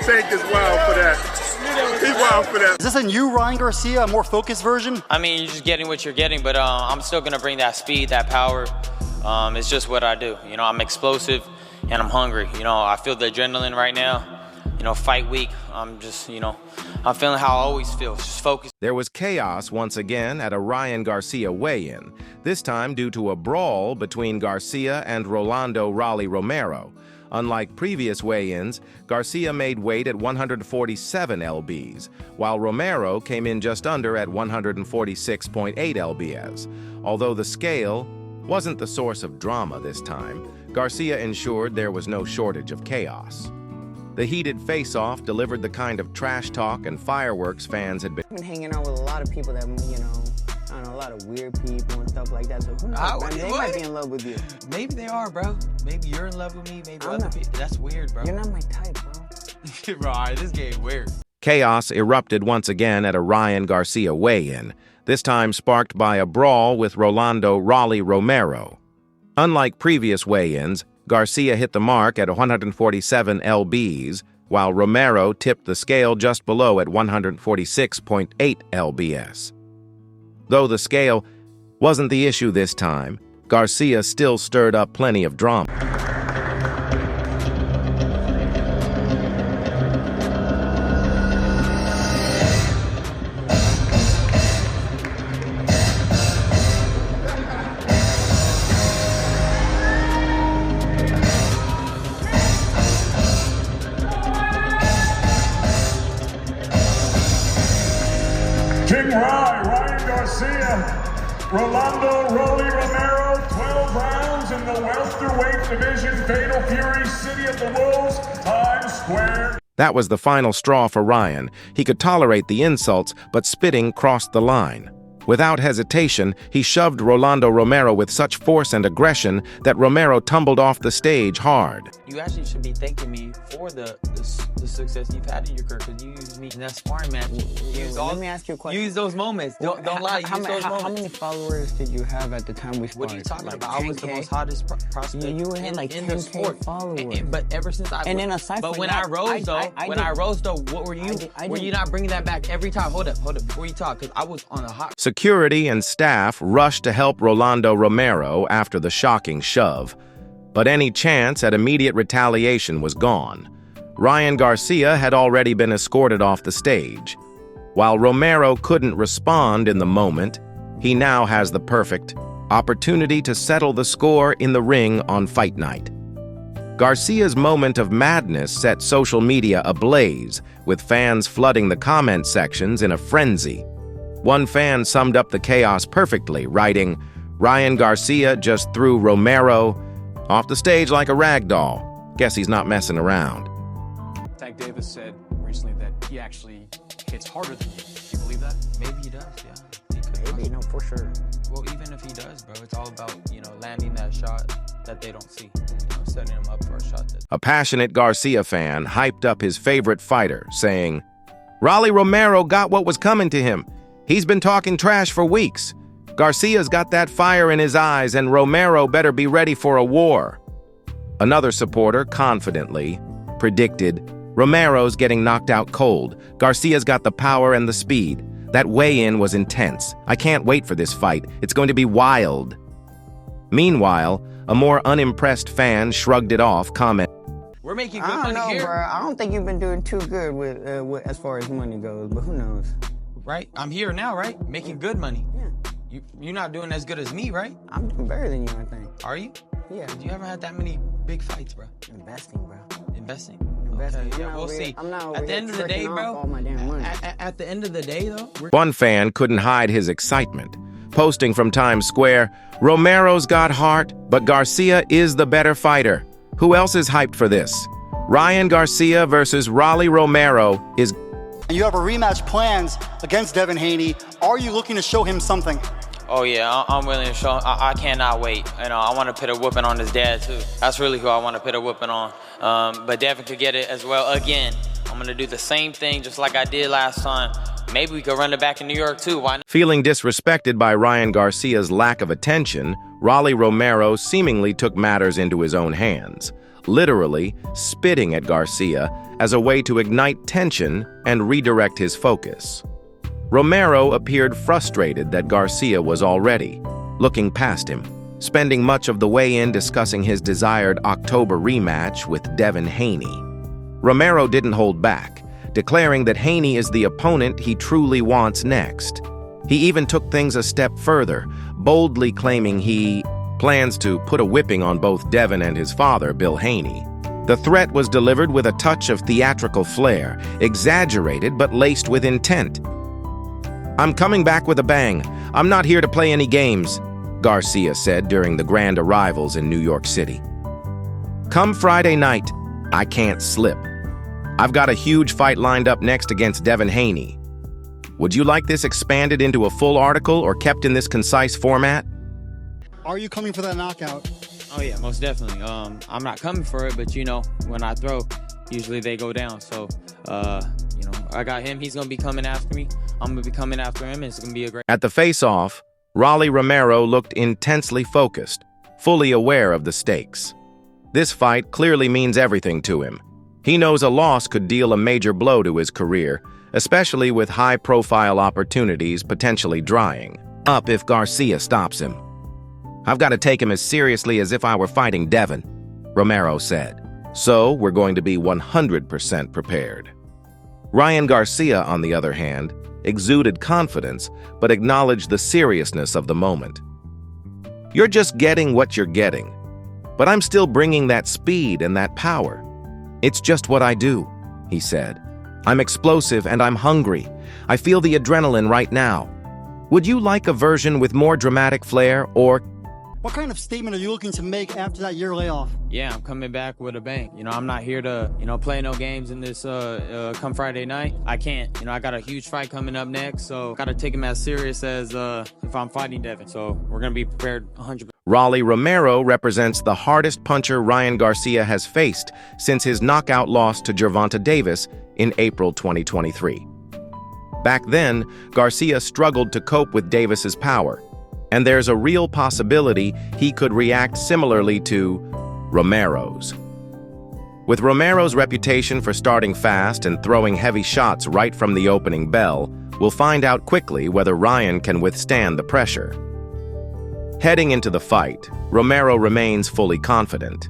Tank is wild for that. He's wild for that. Is this a new Ryan Garcia, a more focused version? I mean, you're just getting what you're getting, but I'm still gonna bring that speed, that power. It's just what I do. You know, I'm explosive and I'm hungry. You know, I feel the adrenaline right now. You know, fight week. I'm just, you know, I'm feeling how I always feel, just focused. There was chaos once again at a Ryan Garcia weigh-in, this time due to a brawl between Garcia and Rolando Romero. Unlike previous weigh-ins, Garcia made weight at 147 lbs, while Romero came in just under at 146.8 lbs. Although the scale wasn't the source of drama this time, Garcia ensured there was no shortage of chaos. The heated face-off delivered the kind of trash talk and fireworks fans had been. I've been hanging out with a lot of people that, you know, I don't know, a lot of weird people and stuff like that. So who knows, man, they might be in love with you. Maybe they are, bro. Maybe you're in love with me. Maybe other people. That's weird, bro. You're not my type, bro. Bro, all right, this game weird. Chaos erupted once again at a Ryan Garcia weigh-in, this time sparked by a brawl with Rolando Romero. Unlike previous weigh-ins, Garcia hit the mark at 147 lbs, while Romero tipped the scale just below at 146.8 lbs. Though the scale wasn't the issue this time, Garcia still stirred up plenty of drama. King Ryan Garcia, Rolando Romero, 12 rounds in the welterweight division, Fatal Fury, City of the Wolves, Times Square. That was the final straw for Ryan. He could tolerate the insults, but spitting crossed the line. Without hesitation, he shoved Rolando Romero with such force and aggression that Romero tumbled off the stage hard. You actually should be thanking me for the success you've had in your career, because you used me in that sparring match. Let me ask you a question. Use those moments. Don't lie. Use those moments. How many followers did you have at the time we sparred? What are you talking like about? 10K? I was the most hottest prospect you were in like in 10K the sport. Followers. But ever since I when I rose though, what were you? Were you not bringing that back every time? Hold up. Before you talk, because I was on a hot. Security and staff rushed to help Rolando Romero after the shocking shove, but any chance at immediate retaliation was gone. Ryan Garcia had already been escorted off the stage. While Romero couldn't respond in the moment, he now has the perfect opportunity to settle the score in the ring on fight night. Garcia's moment of madness set social media ablaze, with fans flooding the comment sections in a frenzy. One fan summed up the chaos perfectly, writing, "Ryan Garcia just threw Romero off the stage like a rag doll. Guess he's not messing around." Tank Davis said recently that he actually hits harder than you. Do you believe that? Maybe he does, yeah. He could. Maybe, no, for sure. Well, even if he does, bro, it's all about, you know, landing that shot that they don't see. You know, setting him up for a shot that... A passionate Garcia fan hyped up his favorite fighter, saying, "Rolly Romero got what was coming to him. He's been talking trash for weeks. Garcia's got that fire in his eyes, and Romero better be ready for a war." Another supporter confidently predicted, "Romero's getting knocked out cold. Garcia's got the power and the speed. That weigh-in was intense. I can't wait for this fight. It's going to be wild." Meanwhile, a more unimpressed fan shrugged it off, commenting, "We're making good money money here." Bro. I don't think you've been doing too good with as far as money goes, but who knows? Right? I'm here now, right? Making good money. Yeah. You're not doing as good as me, right? I'm doing better than you, I think. Are you? Yeah. You haven't had that many big fights, bro. Investing, bro. Investing? Investing. Okay, yeah, we'll see. I'm not at the end of the day, bro. All my damn money. At the end of the day, though. One fan couldn't hide his excitement, posting from Times Square, "Romero's got heart, but Garcia is the better fighter. Who else is hyped for this? Ryan Garcia versus Rolly Romero is..." And you have a rematch plans against Devin Haney. Are you looking to show him something? Oh yeah, I'm willing to show. I cannot wait. You know, I want to put a whooping on his dad too. That's really who I want to put a whooping on. But Devin could get it as well again. I'm gonna do the same thing just like I did last time. maybe we could run it back in New York too. Why not? Feeling disrespected by Ryan Garcia's lack of attention, Romero seemingly took matters into his own hands, literally spitting at Garcia as a way to ignite tension and redirect his focus. Romero appeared frustrated that Garcia was already looking past him, spending much of the way in discussing his desired October rematch with Devin Haney. Romero didn't hold back, declaring that Haney is the opponent he truly wants next. He even took things a step further, boldly claiming he plans to put a whipping on both Devin and his father, Bill Haney. The threat was delivered with a touch of theatrical flair, exaggerated but laced with intent. "I'm coming back with a bang. I'm not here to play any games," Garcia said during the grand arrivals in New York City. "Come Friday night, I can't slip. I've got a huge fight lined up next against Devin Haney. Would you like this expanded into a full article or kept in this concise format?" Are you coming for that knockout? Oh yeah, most definitely. I'm not coming for it, but you know, when I throw, usually they go down. So, you know, I got him. He's gonna be coming after me. I'm gonna be coming after him. And it's gonna be a great. At the face-off, Romero looked intensely focused, fully aware of the stakes. This fight clearly means everything to him. He knows a loss could deal a major blow to his career, especially with high-profile opportunities potentially drying up if Garcia stops him. "I've got to take him as seriously as if I were fighting Devin," Romero said. "So we're going to be 100% prepared." Ryan Garcia, on the other hand, exuded confidence but acknowledged the seriousness of the moment. "You're just getting what you're getting, but I'm still bringing that speed and that power. It's just what I do," he said. "I'm explosive and I'm hungry. I feel the adrenaline right now. Would you like a version with more dramatic flair or..." What kind of statement are you looking to make after that year layoff? Yeah, I'm coming back with a bang. You know, I'm not here to, you know, play no games in this come Friday night. I can't. You know, I got a huge fight coming up next, so got to take him as serious as if I'm fighting Devin. So we're going to be prepared 100%. Romero represents the hardest puncher Ryan Garcia has faced since his knockout loss to Gervonta Davis in April 2023. Back then, Garcia struggled to cope with Davis's power, and there's a real possibility he could react similarly to Romero's. With Romero's reputation for starting fast and throwing heavy shots right from the opening bell, we'll find out quickly whether Ryan can withstand the pressure. Heading into the fight, Romero remains fully confident.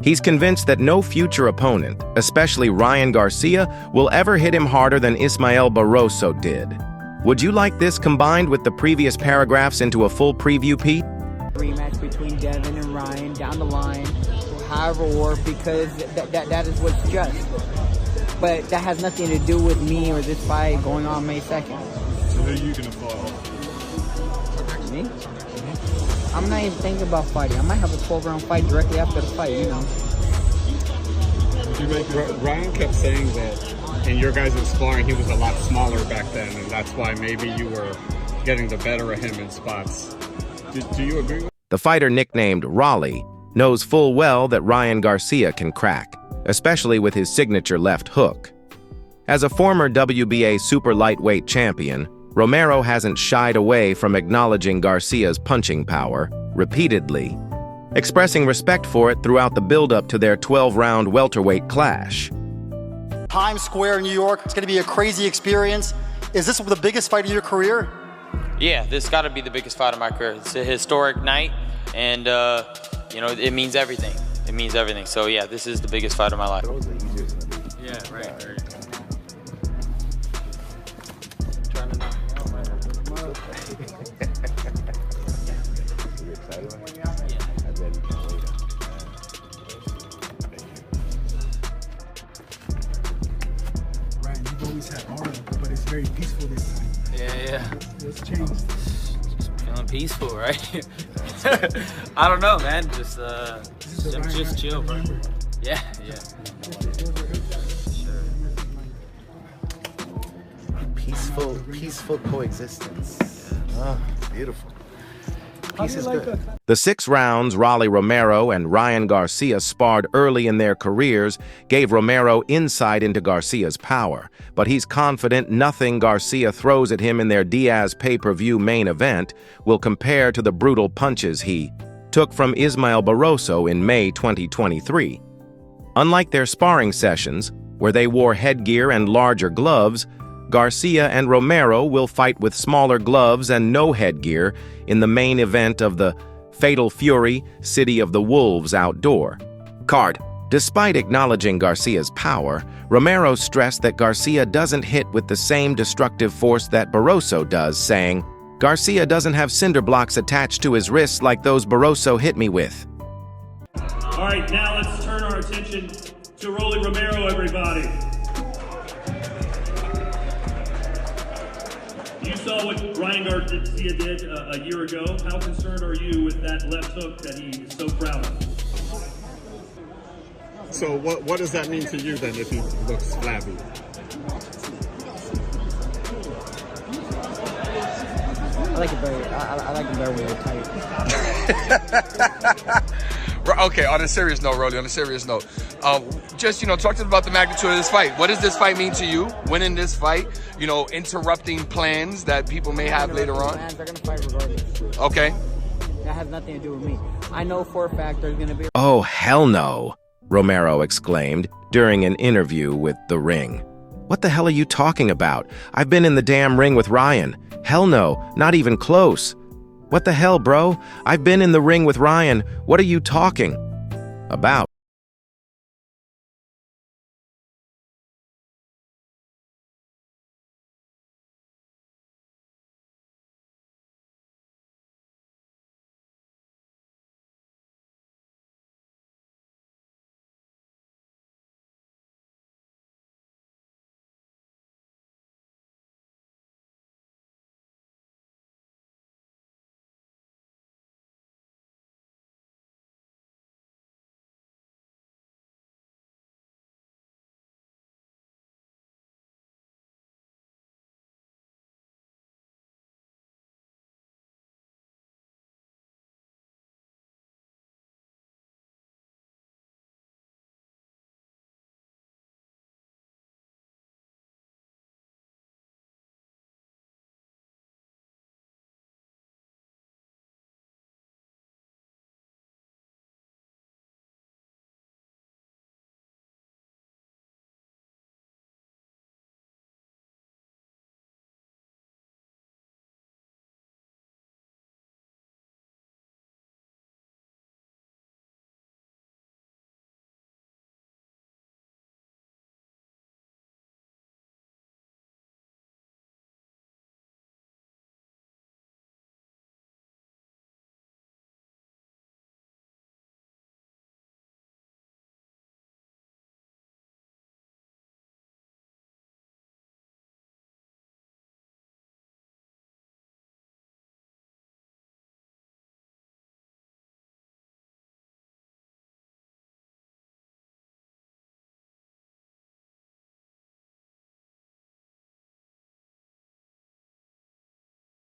He's convinced that no future opponent, especially Ryan Garcia, will ever hit him harder than Ismael Barroso did. Would you like this combined with the previous paragraphs into a full preview, Pete? Rematch between Devin and Ryan down the line, however work, because that is what's just. But that has nothing to do with me or this fight going on May 2nd. So who are you going to fight? Me? I'm not even thinking about fighting. I might have a 12-round fight directly after the fight, you know. Ryan kept saying that in your guys' sparring, he was a lot smaller back then, and that's why maybe you were getting the better of him in spots. Do you agree with? The fighter nicknamed Raleigh knows full well that Ryan Garcia can crack, especially with his signature left hook. As a former WBA super lightweight champion, Romero hasn't shied away from acknowledging Garcia's punching power repeatedly, expressing respect for it throughout the build-up to their 12-round welterweight clash. Times Square, New York, it's going to be a crazy experience. Is this the biggest fight of your career? Yeah, this got to be the biggest fight of my career. It's a historic night, and you know, it means everything. It means everything. So yeah, this is the biggest fight of my life. Yeah, right. Trying to knock me out, right? You excited? Yeah. I bet you can't wait. Ryan, you've always had aura, but it's very peaceful this time. Yeah. What's changed? Just feeling peaceful, right? I don't know, man. Just chill, bro. Yeah. Peaceful coexistence. Oh, beautiful. Peace is good. The 6 rounds Rolly Romero and Ryan Garcia sparred early in their careers gave Romero insight into Garcia's power, but he's confident nothing Garcia throws at him in their Diaz pay-per-view main event will compare to the brutal punches he took from Ismael Barroso in May 2023. Unlike their sparring sessions, where they wore headgear and larger gloves, Garcia and Romero will fight with smaller gloves and no headgear in the main event of the Fatal Fury City of the Wolves outdoor card. Despite acknowledging Garcia's power, Romero stressed that Garcia doesn't hit with the same destructive force that Barroso does, saying, "Garcia doesn't have cinder blocks attached to his wrists like those Barroso hit me with." All right, now let's turn our attention to Rolly Romero, everybody. You saw what Ryan Garcia did a year ago. How concerned are you with that left hook that he is so proud of? So what does that mean to you then if he looks flabby? I like it better when you're tight. Okay, on a serious note, Rolly, on a serious note, just, talk to us about the magnitude of this fight. What does this fight mean to you? Winning this fight, interrupting plans that people may have later on? Plans, they're going to fight regardless. Okay. That has nothing to do with me. I know for a fact there's going to be... "Oh, hell no," Romero exclaimed during an interview with The Ring. "What the hell are you talking about? I've been in the damn ring with Ryan. Hell no, not even close. What the hell, bro? I've been in the ring with Ryan. What are you talking about?"